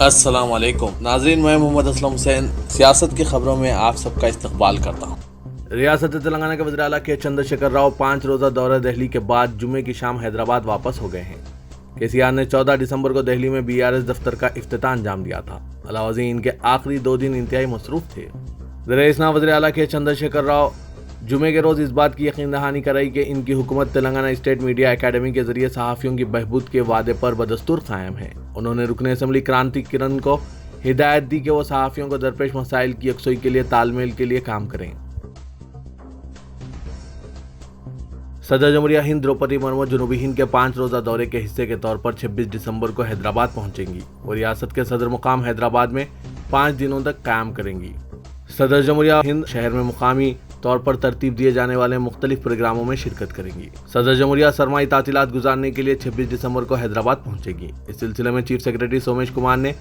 السلام علیکم ناظرین، میں محمد اسلم حسین سیاست کی خبروں میں آپ سب کا استقبال کرتا ہوں۔ ریاست تلنگانہ کے وزیر اعلیٰ کے چندر شیکھر راؤ 5 روزہ دورہ دہلی کے بعد جمعے کی شام حیدرآباد واپس ہو گئے ہیں۔ KCR نے 14 دسمبر کو دہلی میں BRS دفتر کا افتتاح انجام دیا تھا۔ علاوہ ازیں ان کے آخری 2 دن انتہائی مصروف تھے۔ زیر اثنا وزیر اعلیٰ کے چندر شیکھر راؤ جمعے کے روز اس بات کی یقین دہانی کرائی کہ ان کی حکومت تلنگانہ اسٹیٹ میڈیا اکیڈمی کے ذریعے صحافیوں کی بہبود کے وعدے پر بدستور قائم ہے۔ انہوں نے رکن اسمبلی کرانتی کرن کو ہدایت دی کہ وہ صحافیوں کو درپیش مسائل کی یکسوئی کے لیے تال میل کے لیے کام کریں۔ صدر جمہوریہ ہند دروپدی مرمو جنوبی ہند کے 5 روزہ دورے کے حصے کے طور پر 26 دسمبر کو حیدرآباد پہنچیں گی۔ وہ ریاست کے صدر مقام حیدرآباد میں 5 دنوں تک قیام کریں گی۔ صدر جمہوریہ ہند شہر میں مقامی طور پر ترتیب دیے جانے والے مختلف پروگراموں میں شرکت کریں گی۔ صدر جمہوریہ سرمائی تعطیلات گزارنے کے لیے 26 دسمبر کو حیدرآباد پہنچے گی۔ اس سلسلے میں چیف سیکرٹری سومیش کمار نے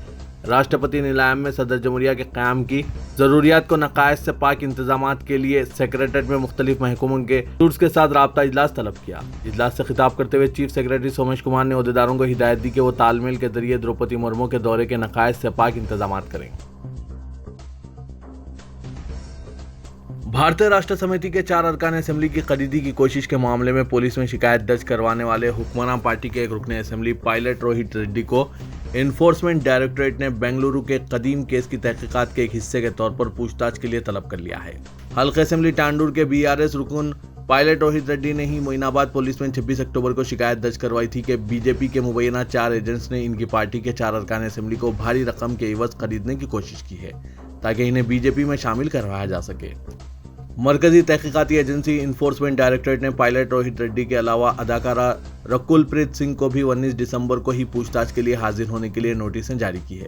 راشٹرپتی نیلائم میں صدر جمہوریہ کے قیام کی ضروریات کو نقائص سے پاک انتظامات کے لیے سیکریٹریٹ میں مختلف محکموں کے سوٹس کے ساتھ رابطہ اجلاس طلب کیا۔ اجلاس سے خطاب کرتے ہوئے چیف سیکرٹری سومیش کمار نے عہدیداروں کو ہدایت دی کہ وہ تال میل کے ذریعے دروپدی مرمو کے دورے کے نقائص سے پاک انتظامات کریں۔ بھارتیہ راشٹر سمیتی کے 4 ارکان اسمبلی کی قریدی کی کوشش کے معاملے میں پولیس میں شکایت درج کروانے والے حکمران پارٹی کے ایک رکن اسمبلی پائلٹ روہت ریڈی کو انفورسمنٹ ڈائریکٹوریٹ نے بنگلورو کے قدیم کیس کی تحقیقات کے ایک حصے کے طور پر پوچھ تاچھ کے لیے طلب کر لیا ہے۔ حلقہ اسمبلی ٹانڈور کے BRS رکن پائلٹ روہت ریڈی نے ہی معین آباد پولیس میں 26 اکتوبر کو شکایت درج کروائی تھی کہ BJP کے مبینہ 4 ایجنٹس نے ان کی پارٹی کے 4 ارکان اسمبلی کو بھاری رقم کے عوض خریدنے کی کوشش کی ہے تاکہ انہیں BJP میں شامل کروایا جا سکے۔ مرکزی تحقیقاتی ایجنسی انفورسمنٹ ڈائریکٹوریٹ نے پائلٹ روہت ریڈی کے علاوہ اداکارہ رکول پریت سنگھ کو بھی 19 دسمبر کو ہی پوچھ تاچھ کے لیے حاضر ہونے کے لیے نوٹسیں جاری کی ہے۔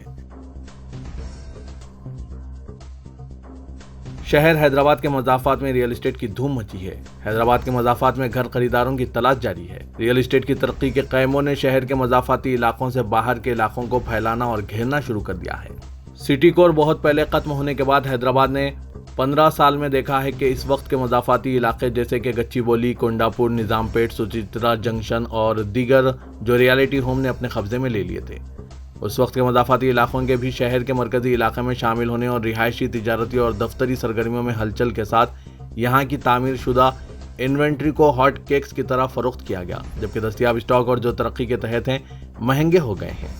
شہر حیدرآباد کے مضافات میں ریئل اسٹیٹ کی دھوم مچی ہے۔ حیدرآباد کے مضافات میں گھر خریداروں کی تلاش جاری ہے۔ ریئل اسٹیٹ کی ترقی کے قیموں نے شہر کے مضافاتی علاقوں سے باہر کے علاقوں کو پھیلانا اور گھیرنا شروع کر دیا ہے۔ سٹی کور بہت پہلے ختم ہونے کے بعد حیدرآباد نے 15 سال میں دیکھا ہے کہ اس وقت کے مضافاتی علاقے جیسے کہ گچی بولی، کونڈا پور، نظام پیٹ، سچترا جنکشن اور دیگر جو ریالٹی ہوم نے اپنے قبضے میں لے لیے تھے، اس وقت کے مضافاتی علاقوں کے بھی شہر کے مرکزی علاقے میں شامل ہونے اور رہائشی، تجارتی اور دفتری سرگرمیوں میں ہلچل کے ساتھ یہاں کی تعمیر شدہ انوینٹری کو ہاٹ کیکس کی طرح فروخت کیا گیا، جبکہ دستیاب اسٹاک اور جو ترقی کے تحت ہیں مہنگے ہو گئے ہیں۔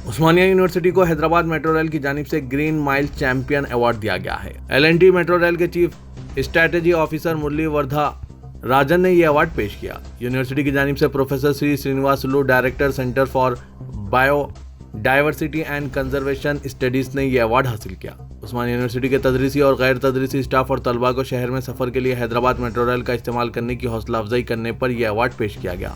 عثمانیہ یونیورسٹی کو حیدرآباد میٹرو ریل کی جانب سے گرین مائل چیمپئن ایوارڈ دیا گیا ہے۔ L&T میٹرو ریل کے chief strategy officer Murali Vardha Rajan نے یہ ایوارڈ پیش کیا۔ یونیورسٹی کی جانب سے professor Sri Srinivasulu, director centre for biodiversity and conservation studies نے یہ ایوارڈ حاصل کیا۔ عثمانیہ یونیورسٹی کے تدریسی اور غیر تدریسی اسٹاف اور طلباء کو شہر میں سفر کے لیے حیدرآباد میٹرو ریل کا استعمال کرنے کی حوصلہ افزائی کرنے پر یہ ایوارڈ پیش کیا گیا۔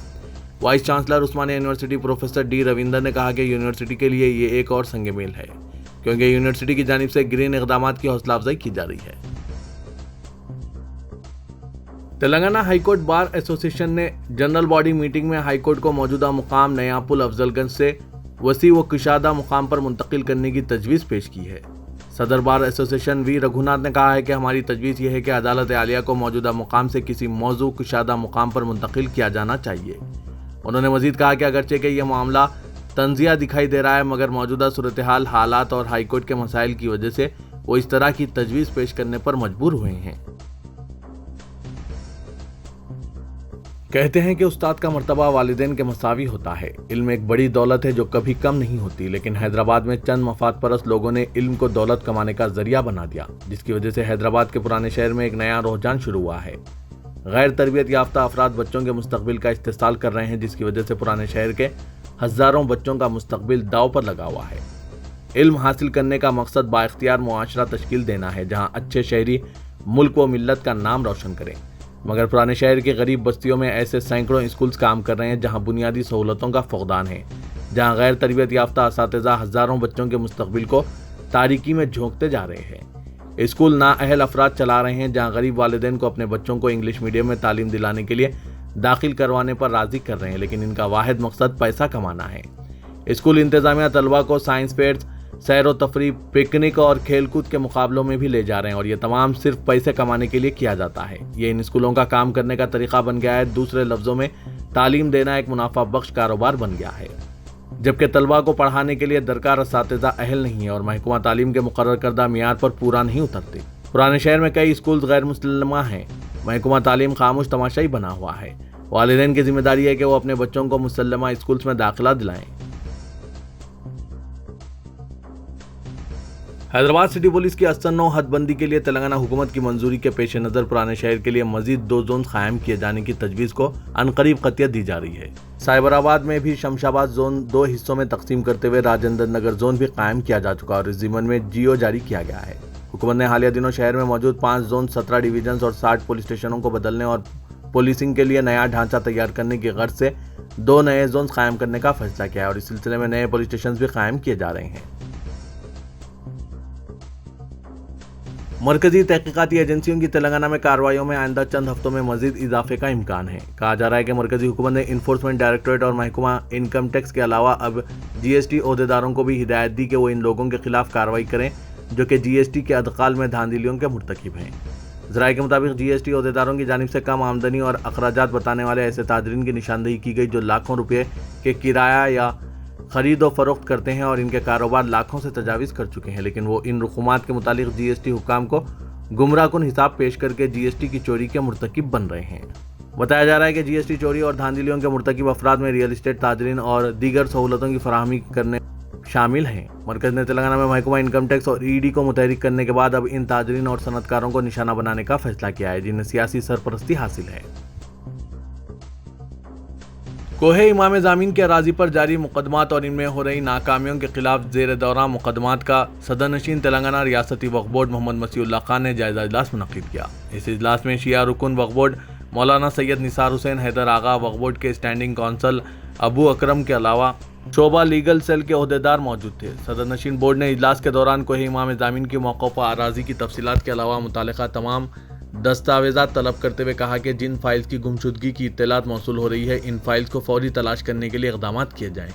وائس چانسلر عثمانیہ یونیورسٹی پروفیسر ڈی رویندر نے کہا کہ یونیورسٹی کے لیے یہ ایک اور سنگ میل ہے کیونکہ یونیورسٹی کی جانب سے گرین اقدامات کی حوصلہ افزائی کی جا رہی ہے۔ تلنگانہ ہائی کورٹ بار ایسوسی ایشن نے جنرل باڈی میٹنگ میں ہائی کورٹ کو موجودہ مقام نیا پل افضل گنج سے وسیع و کشادہ مقام پر منتقل کرنے کی تجویز پیش کی ہے۔ صدر بار ایسوسی ایشن وی رگھوناتھ نے کہا ہے کہ ہماری تجویز یہ ہے کہ عدالت عالیہ کو موجودہ مقام سے کسی موزوں کشادہ مقام پر منتقل کیا جانا چاہیے۔ انہوں نے مزید کہا کہ اگرچہ کہ یہ معاملہ تنزیہ دکھائی دے رہا ہے مگر موجودہ صورتحال، حالات اور ہائی کورٹ کے مسائل کی وجہ سے وہ اس طرح کی تجویز پیش کرنے پر مجبور ہوئے ہیں۔ کہتے ہیں کہ استاد کا مرتبہ والدین کے مساوی ہوتا ہے۔ علم ایک بڑی دولت ہے جو کبھی کم نہیں ہوتی، لیکن حیدرآباد میں چند مفاد پرست لوگوں نے علم کو دولت کمانے کا ذریعہ بنا دیا، جس کی وجہ سے حیدرآباد کے پرانے شہر میں ایک نیا رجحان شروع ہوا ہے۔ غیر تربیت یافتہ افراد بچوں کے مستقبل کا استحصال کر رہے ہیں، جس کی وجہ سے پرانے شہر کے ہزاروں بچوں کا مستقبل داؤ پر لگا ہوا ہے۔ علم حاصل کرنے کا مقصد بااختیار معاشرہ تشکیل دینا ہے جہاں اچھے شہری ملک و ملت کا نام روشن کریں، مگر پرانے شہر کی غریب بستیوں میں ایسے سینکڑوں اسکولز کام کر رہے ہیں جہاں بنیادی سہولتوں کا فقدان ہے، جہاں غیر تربیت یافتہ اساتذہ ہزاروں بچوں کے مستقبل کو تاریکی میں جھونکتے جا رہے ہیں۔ اسکول نااہل افراد چلا رہے ہیں جہاں غریب والدین کو اپنے بچوں کو انگلش میڈیم میں تعلیم دلانے کے لیے داخل کروانے پر راضی کر رہے ہیں، لیکن ان کا واحد مقصد پیسہ کمانا ہے۔ اسکول انتظامیہ طلباء کو سائنس فیئرز، سیر و تفریح، پکنک اور کھیل کود کے مقابلوں میں بھی لے جا رہے ہیں اور یہ تمام صرف پیسے کمانے کے لیے کیا جاتا ہے۔ یہ ان اسکولوں کا کام کرنے کا طریقہ بن گیا ہے، دوسرے لفظوں میں تعلیم دینا ایک منافع بخش کاروبار بن گیا ہے۔ जबकि तलबा को पढ़ाने के लिए दरकार असातिज़ा अहल नहीं है और महकमा तालीम के मुकर्रर करदा मियार पर पूरा नहीं उतरते। पुराने शहर में कई स्कूल गैर मुसल्लमा हैं। महकमा तालीम खामोश तमाशाई बना हुआ है। वालिदैन की जिम्मेदारी है कि वो अपने बच्चों को मुसल्लमा स्कूल्स में दाखिला दिलाएं। हैदराबाद सिटी पुलिस की असन्नो हदबंदी के लिए तेलंगाना हुकूमत की मंजूरी के पेश नज़र पुराने शहर के लिए मजीद 2 जोन कायम किए जाने की तजवीज़ को अनकरीब क़तियत दी जा रही है। साइबराबाद में भी शमशाबाद जोन 2 हिस्सों में तकसीम करते हुए राजेंद्र नगर जोन भी कायम किया जा चुका और इस ज़िम्मन में जियो जारी किया गया है। हुकूमत ने हालिया दिनों शहर में मौजूद 5 जोन, 17 डिवीजन और 60 पुलिस स्टेशनों को बदलने और पुलिसिंग के लिए नया ढांचा तैयार करने की गर्ज से 2 नए जोन कायम करने का फैसला किया है और इस सिलसिले में नए पुलिस स्टेशन भी कायम किए जा रहे हैं। मरकजी तहकीकाती एजेंसियों की तेलंगाना में कार्रवाइयों में आइंदा चंद हफ्तों में मजीद इजाफे का इम्कान है। कहा जा रहा है कि मरकजी हुकूमत ने इन्फोर्समेंट डायरेक्टरेट और महकमा इनकम टैक्स के अलावा अब GST ओहदेदारों को भी हिदायत दी कि वो इन लोगों के खिलाफ कार्रवाई करें जो कि GST के अदकाल में धांधलियों के मुर्तकिब हैं। ज़राए के मुताबिक GST ओहदेदारों की जानिब से कम आमदनी और अखराजात बताने वाले ऐसे ताजरीन की निशानदेही की गई जो लाखों रुपये के किराया या खरीद और फरोख्त करते हैं और इनके कारोबार लाखों से तजावीज़ कर चुके हैं, लेकिन वो इन रकूमात के मुतालिक GST हुकाम को गुमराहकुन हिसाब पेश करके GST की चोरी के मुर्तकिब बन रहे हैं। बताया जा रहा है कि GST चोरी और धांधलियों के मुर्तकिब अफराद में रियल इस्टेट ताजरीन और दीगर सहूलतों की फराहमी करने शामिल हैं। मरकज़ ने तेलंगाना में महकमा इनकम टैक्स और ED को मुतहरिक करने के बाद अब इन ताजरीन और सनतकारों को निशाना बनाने का फैसला किया है जिन्हें सियासी सरपरस्ती हासिल है। कोहे इमाम ज़ामीन के अराजी पर जारी मुकदमात और इनमें हो रही नाकामियों के खिलाफ ज़ेर दौरा मुकदमात का सदरनशीन तेलंगाना रियासती वक्फ बोर्ड मोहम्मद मसीहुल्लाह खान ने जायज़ा इजलास मुनक़िद किया। इस इजलास में शिया रुकन वक्फ बोर्ड मौलाना सैयद निसार हुसैन हैदर आगा, वक्फ बोर्ड के स्टैंडिंग काउंसिल अबू अकरम के अलावा शोबा लीगल सेल के ओहदेदार मौजूद थे। सदरनशीन बोर्ड ने इजलास के दौरान कोहे इमाम ज़ामीन के मौक़े पर अराजी की तफसीलात के अलावा मुतालिका तमाम दस्तावेज़ात तलब करते हुए कहा कि जिन फाइल्स की गुमशुदगी की इत्तलात मौसूल हो रही है इन फाइल्स को फौरी तलाश करने के लिए इक़दामात किए जाएं।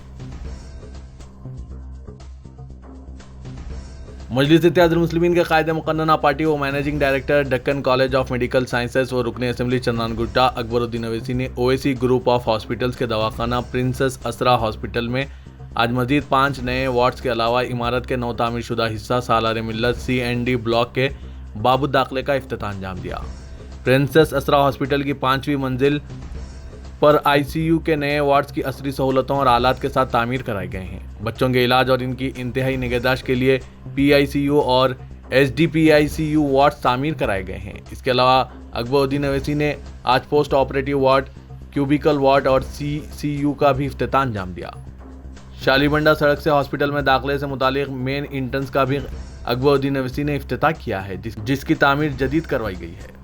मजलिस-ए-इत्तेहादुल मुस्लिमीन के कायदे मुक़न्नना पार्टी व managing director Deccan college of medical sciences व रुकन असेंबली चन्नानगुट्टा अकबरुद्दीन अवैसी ने OAC ग्रुप ऑफ हॉस्पिटल्स के दवाखाना प्रिंसेस असरा हॉस्पिटल में आज मजीद 5 नए वार्ड्स के अलावा इमारत के नौ तामीर शुदा हिस्सा सालार मिल्लत C&D ब्लॉक के बाबू दाखिले का इफ्तिताह अंजाम दिया। प्रिंसेस असरा हॉस्पिटल की 5वीं मंजिल पर ICU के नए वार्ड्स की असरी सहूलतों और आलात के साथ तामीर कराए गए हैं। बच्चों के इलाज और इनकी इंतहाई निगहदाश्त के लिए PICU और SDPICU वार्ड्स तामीर कराए गए हैं। इसके अलावा अकबरुद्दीन अवैसी ने आज post operative ward, cubicle ward और CCU का भी इफ्तिताह अंजाम दिया। शालीबंडा सड़क से हॉस्पिटल में दाखिले से मुतालिक मेन इंट्रेंस का भी अकबरुद्दीन अवैसी ने इफ्तिताह किया है जिसकी तामीर जदीद करवाई गई है।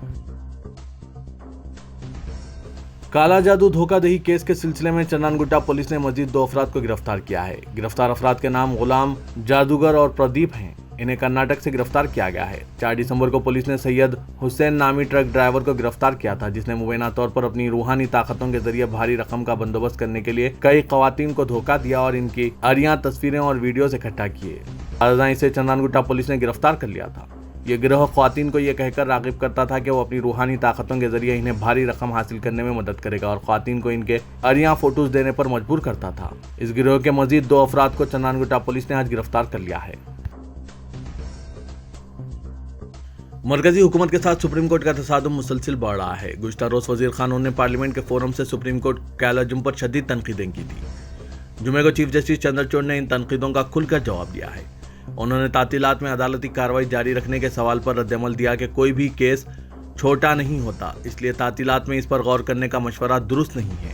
काला जादू धोखाधड़ी केस के सिलसिले में चन्नानगुट्टा पुलिस ने मजीद 2 अफराद को गिरफ्तार किया है। गिरफ्तार अफराद के नाम गुलाम, जादूगर और प्रदीप हैं। इन्हें कर्नाटक से गिरफ्तार किया गया है। 4 दिसंबर को पुलिस ने सैयद हुसैन नामी ट्रक ड्राइवर को गिरफ्तार किया था जिसने मुबैना तौर पर अपनी रूहानी ताकतों के जरिए भारी रकम का बंदोबस्त करने के लिए कई खवातीन को धोखा दिया और इनकी आरियां तस्वीरें और वीडियोस इकट्ठा किए। आज इसे चन्नानगुट्टा पुलिस ने गिरफ्तार कर लिया था। ये गिरोह ख्वातीन को यह कहकर राग़िब करता था कि वो अपनी रूहानी ताकतों के जरिए इन्हें भारी रकम हासिल करने में मदद करेगा और ख्वातीन को इनके आरियां फोटोज देने पर मजबूर करता था। इस गिरोह के मजीद 2 अफराद को चन्नानगुट्टा पुलिस ने आज गिरफ्तार कर लिया है। मरकजी हुकूमत के साथ सुप्रीम कोर्ट का तसादुम मुसलसिल बढ़ रहा है। गुज़श्ता रोज़ वज़ीर ख़ानून ने पार्लियामेंट के फोरम से सुप्रीम कोर्ट के अलजुम पर शदीद तनकीदें की थी। जुमे को चीफ जस्टिस चंद्रचूड़ ने इन तनकीदों का खुलकर जवाब दिया है। उन्होंने तातीलात में अदालती कार्रवाई जारी रखने के सवाल पर रद्दअमल दिया कि कोई भी केस छोटा नहीं होता, इसलिए तातीलात में इस पर गौर करने का मशवरा दुरुस्त नहीं है।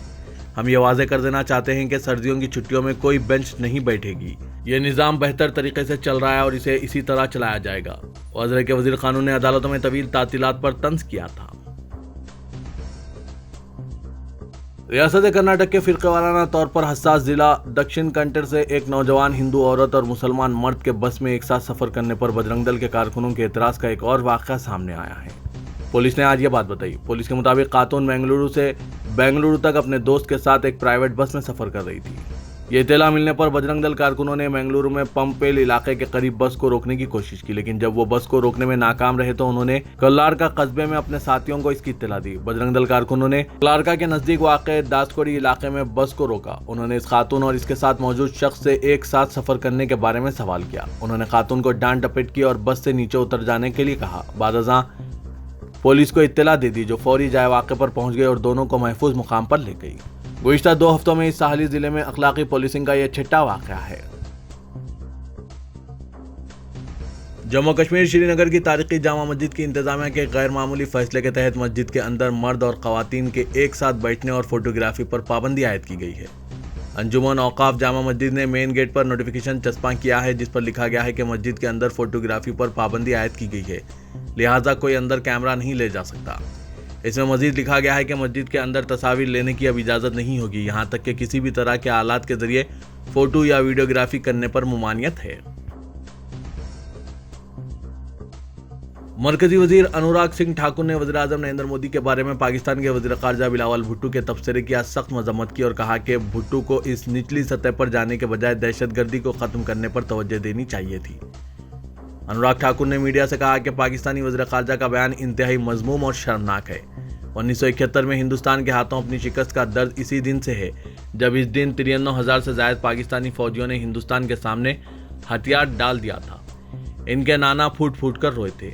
हम ये वाज़ेह कर देना चाहते हैं कि सर्दियों की छुट्टियों में कोई बेंच नहीं बैठेगी। ये निज़ाम बेहतर तरीके से चल रहा है और इसे इसी तरह चलाया जाएगा। वज़ीर के वज़ीर क़ानून ने अदालतों में तवील तातीलात पर तंज किया था। रियासत कर्नाटक के फ़िरक़ेवाराना तौर पर हसास ज़िला दक्षिण कंटर से एक नौजवान हिंदू औरत और मुसलमान मर्द के बस में एक साथ सफ़र करने पर बजरंग दल के कारकुनों के एतराज़ का एक और वाक़या सामने आया है। पुलिस ने आज ये बात बताई। पुलिस के मुताबिक खातून बेंगलुरु से बेंगलुरु तक अपने दोस्त के साथ एक प्राइवेट बस में सफ़र कर रही थी। ये इत्तला मिलने पर बजरंग दल कारकुनों ने मंगलुरु में पंपेल इलाके के करीब बस को रोकने की कोशिश की, लेकिन जब वो बस को रोकने में नाकाम रहे तो उन्होंने कल्लारका कस्बे में अपने साथियों को इसकी इत्तला दी। बजरंग दल कारकुनों ने कल्लारका के नजदीक वाक़े दासकोड़ी इलाके में बस को रोका। उन्होंने इस खातून और इसके साथ मौजूद शख्स से एक साथ सफर करने के बारे में सवाल किया। उन्होंने खातून को डांट डपट की और बस से नीचे उतर जाने के लिए कहा। बादशाह पुलिस को इत्तला दे दी, जो फौरी जाए वाक़े पर पहुंच गई और दोनों को महफूज मुकाम पर ले गई। गुज़िश्ता 2 हफ्तों में इस साहली जिले में अखलाकी पुलिसिंग का यह छठा वाक़या है। जम्मू कश्मीर श्रीनगर की तारीखी जामा मस्जिद की इंतजामिया के गैर मामूली फैसले के तहत मस्जिद के अंदर मर्द और खवातीन के एक साथ बैठने और फोटोग्राफी पर पाबंदी आयद की गई है। अंजुमन औकाफ जामा मस्जिद ने मेन गेट पर नोटिफिकेशन चस्पा किया है, जिस पर लिखा गया है कि मस्जिद के अंदर फोटोग्राफी पर पाबंदी आयद की गई है, लिहाजा कोई अंदर कैमरा नहीं ले जा सकता। इसमें मजीद लिखा गया है कि मस्जिद के अंदर तस्वीर लेने की अब इजाज़त नहीं होगी, यहाँ तक कि किसी भी तरह के आलात के जरिए फोटो या वीडियोग्राफी करने पर मुमानियत है। मरकजी वजीर अनुराग सिंह ठाकुर ने वज़ीर आज़म नरेंद्र मोदी के बारे में पाकिस्तान के वज़ीर ख़ारजा बिलावल भुट्टो के तबसरे की आज सख्त मजम्मत की और कहा कि भुट्टो को इस निचली सतह पर जाने के बजाय दहशतगर्दी को ख़त्म करने पर तवज्जो देनी चाहिए थी। अनुराग ठाकुर ने मीडिया से कहा कि पाकिस्तानी वज़ीर ख़ारजा का बयान इंतहाई मज़मूम और शर्मनाक है। 1971 में हिंदुस्तान के हाथों अपनी शिकस्त का दर्द इसी दिन से है, जब इस दिन 93,000 से ज़ायद पाकिस्तानी फौजियों ने हिंदुस्तान के सामने हथियार डाल दिया था। इनके नाना फूट फूट कर रोए थे।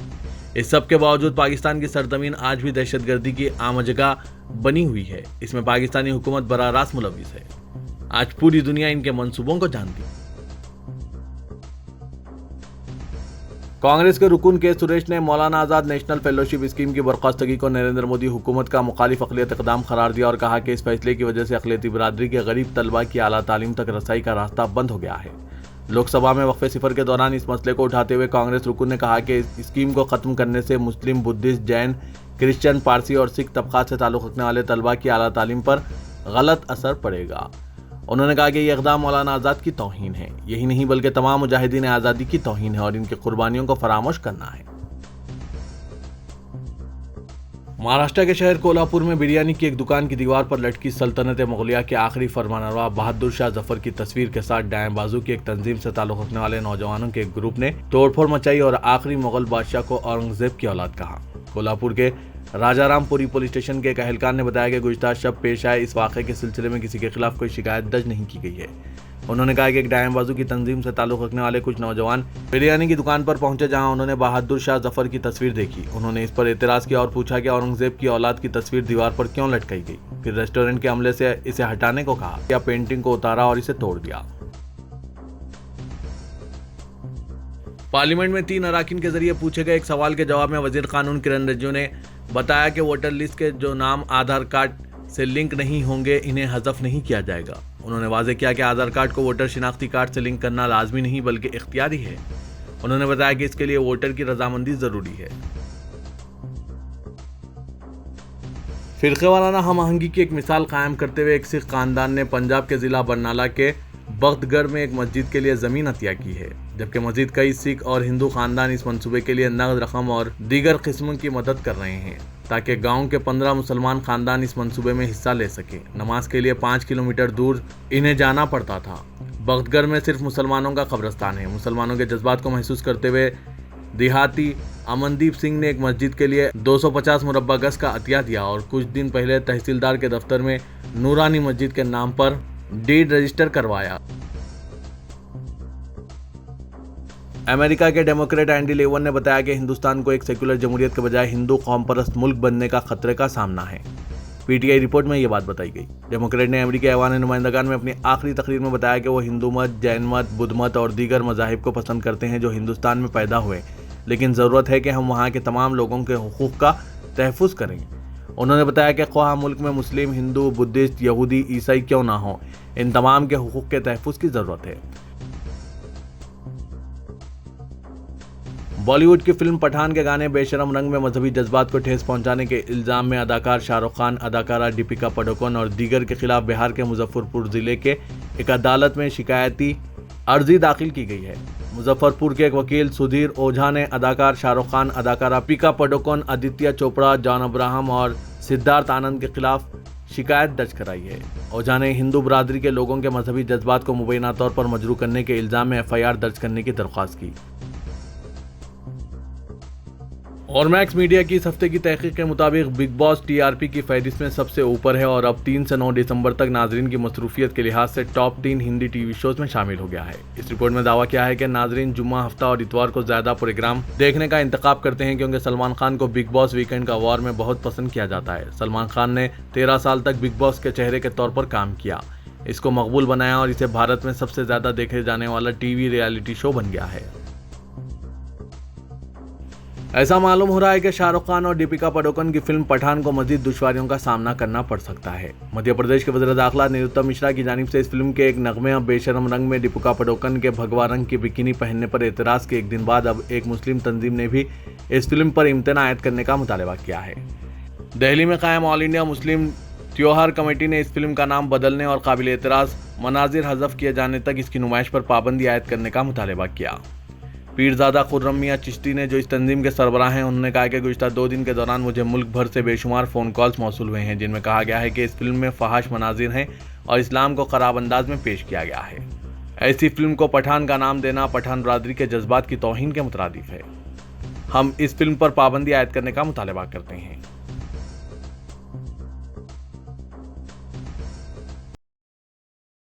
इस सब के बावजूद पाकिस्तान की सरजमीन आज भी दहशतगर्दी की आमजगह बनी हुई है। इसमें पाकिस्तानी हुकूमत बराह रास्त मुलव्विस है। आज पूरी दुनिया इनके मंसूबों को जानती है। कांग्रेस के रुकन के सुरेश ने मौलाना आज़ाद नेशनल फेलोशिप स्कीम की बर्खास्तगी को नरेंद्र मोदी हुकूमत का मुखालिफ अक़लियत इक़दाम करार दिया और कहा कि इस फैसले की वजह से अक़लियती बिरादरी के गरीब तलबा की आला तालीम तक रसाई का रास्ता बंद हो गया है। लोकसभा में वक्फे सिफर के दौरान इस मसले को उठाते हुए कांग्रेस रुकन ने कहा कि इस स्कीम को ख़त्म करने से मुस्लिम, बुद्धिस्ट, जैन, क्रिश्चियन, पारसी और सिख तबक़ात से ताल्लुक़ रखने वाले तलबा की आला तालीम पर गलत असर पड़ेगा। उन्होंने कहा कि यह इक़दाम मौलाना आज़ाद की तौहीन है। यही नहीं बल्कि तमाम मुजाहिदीन आज़ादी की तौहीन है और इनकी कुर्बानियों को फरामोश करना है। महाराष्ट्र के शहर कोल्हापुर में बिरयानी की एक दुकान की दीवार पर लटकी सल्तनत मुग़लिया के आखिरी फरमानरवा बहादुर शाह जफर की तस्वीर के साथ दाएं बाजू की एक तंजीम से ताल्लुक़ रखने वाले नौजवानों के एक ग्रुप ने तोड़फोड़ मचाई और आखिरी मुग़ल बादशाह को औरंगजेब की औलाद कहा। कोल्हापुर के राजारामपुरी पुलिस स्टेशन के एक अहलकार ने बताया कि गुज़िश्ता शब पेश आए इस वाक़े के सिलसिले में किसी के खिलाफ कोई शिकायत दर्ज नहीं की गई है। उन्होंने कहा कि एक दाएं बाजू की तंजीम से ताल्लुक़ रखने वाले कुछ नौजवान बिरयानी की दुकान पर पहुंचे, जहां उन्होंने बहादुर शाह जफर की तस्वीर देखी। उन्होंने इस पर एतराज़ किया और पूछा कि औरंगजेब की औलाद की तस्वीर दीवार पर क्यों लटकाई गई। फिर रेस्टोरेंट के अमले से इसे हटाने को कहा या पेंटिंग को उतारा और इसे तोड़ दिया। पार्लियामेंट में 3 अराकीन के जरिए पूछे गए एक सवाल के जवाब में वजीर कानून किरण रिजिजू ने बताया कि वोटर लिस्ट के जो नाम आधार कार्ड से लिंक नहीं होंगे इन्हें हज़फ नहीं किया जाएगा। उन्होंने वाज़ेह किया कि आधार कार्ड को वोटर शिनाख्ती कार्ड से लिंक करना लाजमी नहीं बल्कि इख्तियारी है। उन्होंने बताया कि इसके लिए वोटर की रजामंदी ज़रूरी है। फ़िरक़े वाराना हम आहंगी की एक मिसाल कायम करते हुए एक सिख खानदान ने पंजाब के ज़िला बरनाला के बख्तगढ़ में एक मस्जिद के लिए ज़मीन अतिया की है, जबकि मज़ीद कई सिख और हिंदू खानदान इस मंसूबे के लिए नगद रकम और दीगर किस्मों की मदद कर रहे हैं ताकि गांव के 15 मुसलमान खानदान इस मंसूबे में हिस्सा ले सकें। नमाज के लिए 5 किलोमीटर दूर इन्हें जाना पड़ता था। बख्तगढ़ में सिर्फ मुसलमानों का कब्रस्तान है। मुसलमानों के जज्बात को महसूस करते हुए देहाती अमनदीप सिंह ने एक मस्जिद के लिए 250 मुरब्बा गज का अतिया दिया और कुछ दिन पहले तहसीलदार के दफ्तर में नूरानी मस्जिद के नाम पर डीड रजिस्टर करवाया। अमेरिका के डेमोक्रेट एंडी लेवन ने बताया कि हिंदुस्तान को एक सेक्युलर जमहूरियत के बजाय हिंदू कौम परस्त मुल्क बनने का खतरे का सामना है। पीटीआई रिपोर्ट में ये बात बताई गई। डेमोक्रेट ने अमेरिकी ऐवान नुमाइंदगान में अपनी आखिरी तकरीर में बताया कि वो हिंदू मत, जैन मत, बुद्ध मत और दीगर मज़ाहिब को पसंद करते हैं जो हिंदुस्तान में पैदा हुए, लेकिन ज़रूरत है कि हम वहाँ के तमाम लोगों के हुकूक़ का तहफ़्फ़ुज़ करें। उन्होंने बताया कि ख्वाह मुल्क में मुस्लिम, हिंदू, बुद्धिस्ट, यहूदी, ईसाई क्यों ना हो, इन तमाम के हुकूक़ के तहफ़्फ़ुज़ की ज़रूरत है। बॉलीवुड की फिल्म पठान के गाने बेशरम रंग में मजहबी जज्बात को ठेस पहुंचाने के इल्ज़ाम में अदाकार शाहरुख खान, अदाकारा दीपिका पादुकोण और दीगर के खिलाफ बिहार के मुजफ्फरपुर ज़िले के एक अदालत में शिकायती अर्जी दाखिल की गई है। मुजफ्फरपुर के एक वकील सुधीर ओझा ने अदाकार शाहरुख खान, अदाकारा दीपिका पादुकोण, आदित्य चोपड़ा, जॉन अब्राहम और सिद्धार्थ आनंद के खिलाफ शिकायत दर्ज कराई है। اوجھا نے ہندو برادری کے لوگوں کے مذہبی جذبات کو مبینہ طور پر مجروح کرنے کے الزام میں FIR درج کرنے کی درخواست کی۔ اور میکس میڈیا کی اس ہفتے کی تحقیق کے مطابق بگ باس TRP کی فہرست میں سب سے اوپر ہے اور اب 3 سے 9 دسمبر تک ناظرین کی مصروفیت کے لحاظ سے top 3 Hindi TV shows میں شامل ہو گیا ہے۔ اس رپورٹ میں دعویٰ کیا ہے کہ ناظرین جمعہ، ہفتہ اور اتوار کو زیادہ پروگرام دیکھنے کا انتخاب کرتے ہیں کیونکہ سلمان خان کو بگ باس ویکینڈ کا وار میں بہت پسند کیا جاتا ہے۔ سلمان خان نے 13 سال تک بگ باس کے چہرے کے طور پر کام کیا، اس کو مقبول بنایا اور اسے بھارت میں سب سے زیادہ دیکھے جانے والا ٹی وی ریالٹی شو بن گیا ہے۔ ایسا معلوم ہو رہا ہے کہ شاہ رخ خان اور دیپیکا پڈوکون کی فلم پٹھان کو مزید دشواریوں کا سامنا کرنا پڑ سکتا ہے۔ مدھیہ پردیش کے وزیر داخلہ نروتم مشرا کی جانب سے اس فلم کے ایک نغمے بے شرم رنگ میں دیپیکا پڈوکون کے بھگوا رنگ کی بکینی پہننے پر اعتراض کے ایک دن بعد اب ایک مسلم تنظیم نے بھی اس فلم پر امتناع عائد کرنے کا مطالبہ کیا ہے۔ دہلی میں قائم آل انڈیا مسلم تیوہار کمیٹی نے اس فلم کا نام بدلنے اور قابل اعتراض مناظر حذف کیے جانے تک اس کی نمائش پر پابندی عائد کرنے کا مطالبہ کیا۔ پیرزادہ خرم میاں چشتی نے، جو اس تنظیم کے سربراہ ہیں، انہوں نے کہا کہ گزشتہ 2 دن کے دوران مجھے ملک بھر سے بے شمار فون کالز موصول ہوئے ہیں جن میں کہا گیا ہے کہ اس فلم میں فحش مناظر ہیں اور اسلام کو خراب انداز میں پیش کیا گیا ہے۔ ایسی فلم کو پٹھان کا نام دینا پٹھان برادری کے جذبات کی توہین کے مترادف ہے۔ ہم اس فلم پر پابندی عائد کرنے کا مطالبہ کرتے ہیں۔